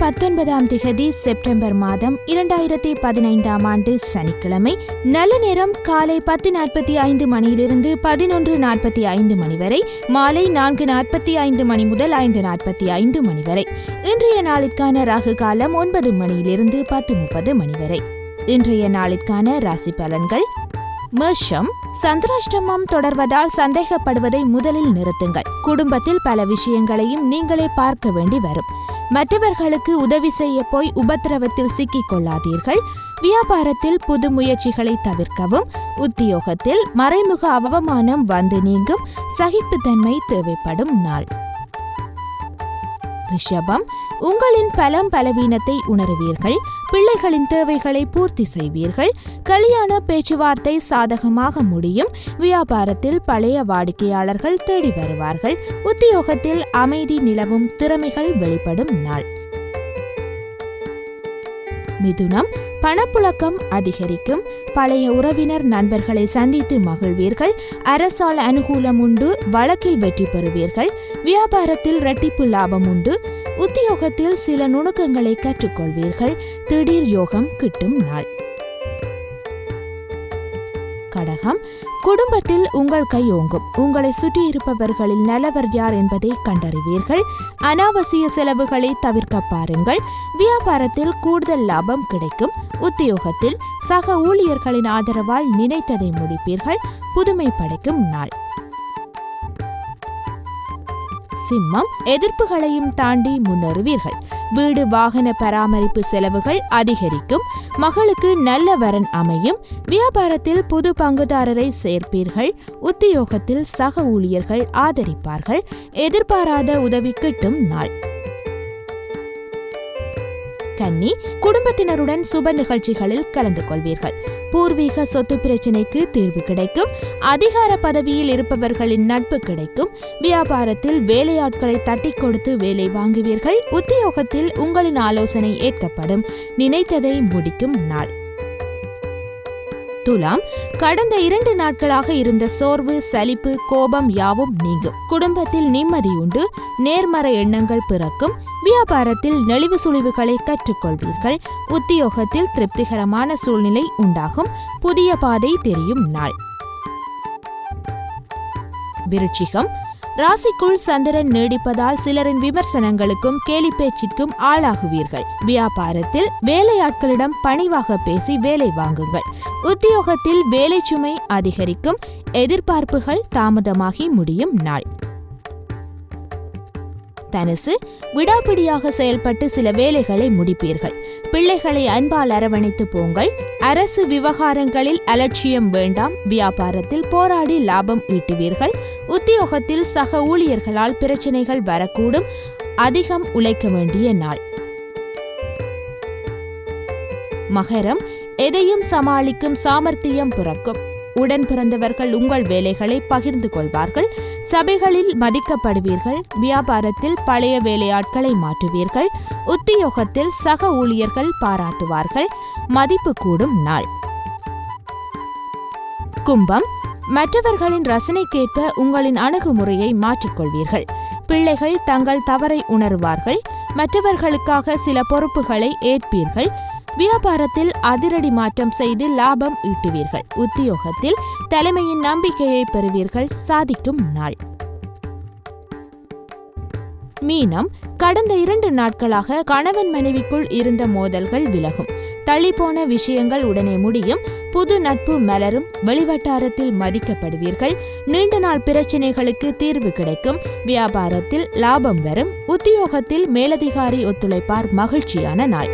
19 September மாதம் 2015 ஆண்டு சனிக்கிழமை. நல்ல நேரம் காலை 10:45 மணியிலிருந்து 11:45 மணி வரை, மாலை 4:45 மணி முதல் 5:45 மணி வரை. இன்றைய நாளிற்கான ராகு காலம் 9 மணியிலிருந்து 10:30 மணி வரை. இன்றைய நாளிற்கான ராசி பலன்கள். மேஷம், சந்திராஷ்டமம் தொடர்வதால் சந்தேகப்படுவதை முதலில் நிறுத்துங்கள். குடும்பத்தில் பல விஷயங்களையும் நீங்களே பார்க்க வேண்டி வரும். மற்றவர்களுக்கு உதவி செய்ய போய் உபத்திரவத்தில் சிக்கிக் கொள்ளாதீர்கள். வியாபாரத்தில் புது முயற்சிகளை தவிர்க்கவும். உத்தியோகத்தில் மறைமுக அவமானம் வந்து நீங்கும். சகிப்புத்தன்மை தேவைப்படும் நாள். ரிஷபம், உங்களின் பலம் பலவீனத்தை உணருவீர்கள். பிள்ளைகளின் தேவைகளை பூர்த்தி செய்வீர்கள். கல்யாண பேச்சுவார்த்தை சாதகமாக முடியும். வியாபாரத்தில் பழைய வாடிக்கையாளர்கள் தேடி வருவார்கள். உத்தியோகத்தில் அமைதி நிலவும். திறமைகள் வெளிப்படும் நாள். மிதுனம், பணப்புழக்கம் அதிகரிக்கும். பழைய உறவினர் நண்பர்களை சந்தித்து மகிழ்வீர்கள். அரசால் அனுகூலம் உண்டு. வழக்கில் வெற்றி பெறுவீர்கள். வியாபாரத்தில் இரட்டிப்பு லாபம் உண்டு. உத்தியோகத்தில் சில நுணுக்கங்களை கற்றுக்கொள்வீர்கள். திடீர் யோகம் கிட்டும் நாள். கடகம், குடும்பத்தில் உங்கள் கை ஓங்கும். உங்களை சுற்றியிருப்பவர்களில் நல்லவர் யார் என்பதை கண்டறிவீர்கள். அனாவசிய செலவுகளை தவிர்க்க பாருங்கள். வியாபாரத்தில் கூடுதல் லாபம் கிடைக்கும். உத்தியோகத்தில் சக ஊழியர்களின் ஆதரவால் நினைத்ததை முடிப்பீர்கள். புதுமை படைக்கும் நாள். சிம்மம், எதிர்ப்புகளையும் தாண்டி முன்னேறுவீர்கள். வீடு வாகன பராமரிப்பு செலவுகள் அதிகரிக்கும். மகளுக்கு நல்ல வரன் அமையும். வியாபாரத்தில் புது பங்குதாரரை சேர்ப்பீர்கள். உத்தியோகத்தில் சக ஊழியர்கள் ஆதரிப்பார்கள். எதிர்பாராத உதவி கிட்டும் நாள். கன்னி, குடும்பத்தினருடன் சுப நிகழ்ச்சிகளில் கலந்து கொள்வீர்கள். பூர்வீக சொத்து பிரச்சினைக்கு தீர்வு கிடைக்கும். அதிகார பதவியில் இருப்பவர்களின் நட்பு கிடைக்கும். வியாபாரத்தில் வேலையாட்களை தட்டி கொடுத்து வேலை வாங்குவீர்கள். உத்தியோகத்தில் உங்களின் ஆலோசனை ஏற்கப்படும். நினைத்ததை முடிக்கும் நாள். துலாம், கடந்த 2 நாட்களாக இருந்த சோர்வு, சலிப்பு, கோபம் யாவும் நீங்கும். குடும்பத்தில் நிம்மதி உண்டு. நேர்மறை எண்ணங்கள் பிறக்கும். வியாபாரத்தில் நெளிவு சுழிவுகளை கற்றுக்கொள்வீர்கள். உத்தியோகத்தில் திருப்திகரமான சூழ்நிலை உண்டாகும். புதிய பாதை தெரியும் நாள். விருச்சிகம், ராசிக்குள் சந்திரன் நீடிப்பதால் சிலரின் விமர்சனங்களுக்கும் கேலி பேச்சிற்கும் ஆளாகுவீர்கள். வியாபாரத்தில் வேலையாட்களிடம் பணிவாக பேசி வேலை வாங்குங்கள். உத்தியோகத்தில் வேலை சுமை அதிகரிக்கும். எதிர்பார்ப்புகள் தாமதமாகி முடியும் நாள். தனுசு, விடாப்பிடியாக செயல்பட்டு சில வேலைகளை முடிப்பீர்கள். பிள்ளைகளை அன்பால் அரவணைத்து போங்கள். அரசு விவகாரங்களில் அலட்சியம் வேண்டாம். வியாபாரத்தில் போராடி லாபம் ஈட்டுவீர்கள். உத்தியோகத்தில் சக ஊழியர்களால் பிரச்சனைகள் வரக்கூடும். அதிகம் உழைக்க வேண்டிய நாள். மகரம், எதையும் சமாளிக்கும் சாமர்த்தியம் பிறக்கும். உடன் பிறந்தவர்கள் உங்கள் வேலைகளை பகிர்ந்து கொள்வார்கள். சபைகளில் மதிக்கப்படுவீர்கள். வியாபாரத்தில் பழைய வேலையாட்களை மாற்றுவீர்கள். உத்தியோகத்தில் சக ஊழியர்கள் பாராட்டுவார்கள். மதிப்பு கூடும் நாள். கும்பம், மற்றவர்களின் ரசனைக்கேற்ப உங்களின் அணுகுமுறையை மாற்றிக்கொள்வீர்கள். பிள்ளைகள் தங்கள் தவறை உணருவார்கள். மற்றவர்களுக்காக சில பொறுப்புகளை ஏற்பீர்கள். வியாபாரத்தில் அதிரடி மாற்றம் செய்து லாபம் ஈட்டுவீர்கள். உத்தியோகத்தில் தலைமையின் நம்பிக்கையை பெறுவீர்கள். சாதிக்கும் நாள். மீனம், கடந்த 2 நாட்களாக கணவன் மனைவிக்குள் இருந்த மோதல்கள் விலகும். தள்ளிப்போன விஷயங்கள் உடனே முடியும். புது நட்பு மலரும். வெளிவட்டாரத்தில் மதிக்கப்படுவீர்கள். நீண்ட நாள் பிரச்சனைகளுக்கு தீர்வு கிடைக்கும். வியாபாரத்தில் லாபம் வரும். உத்தியோகத்தில் மேலதிகாரி ஒத்துழைப்பார். மகிழ்ச்சியான நாள்.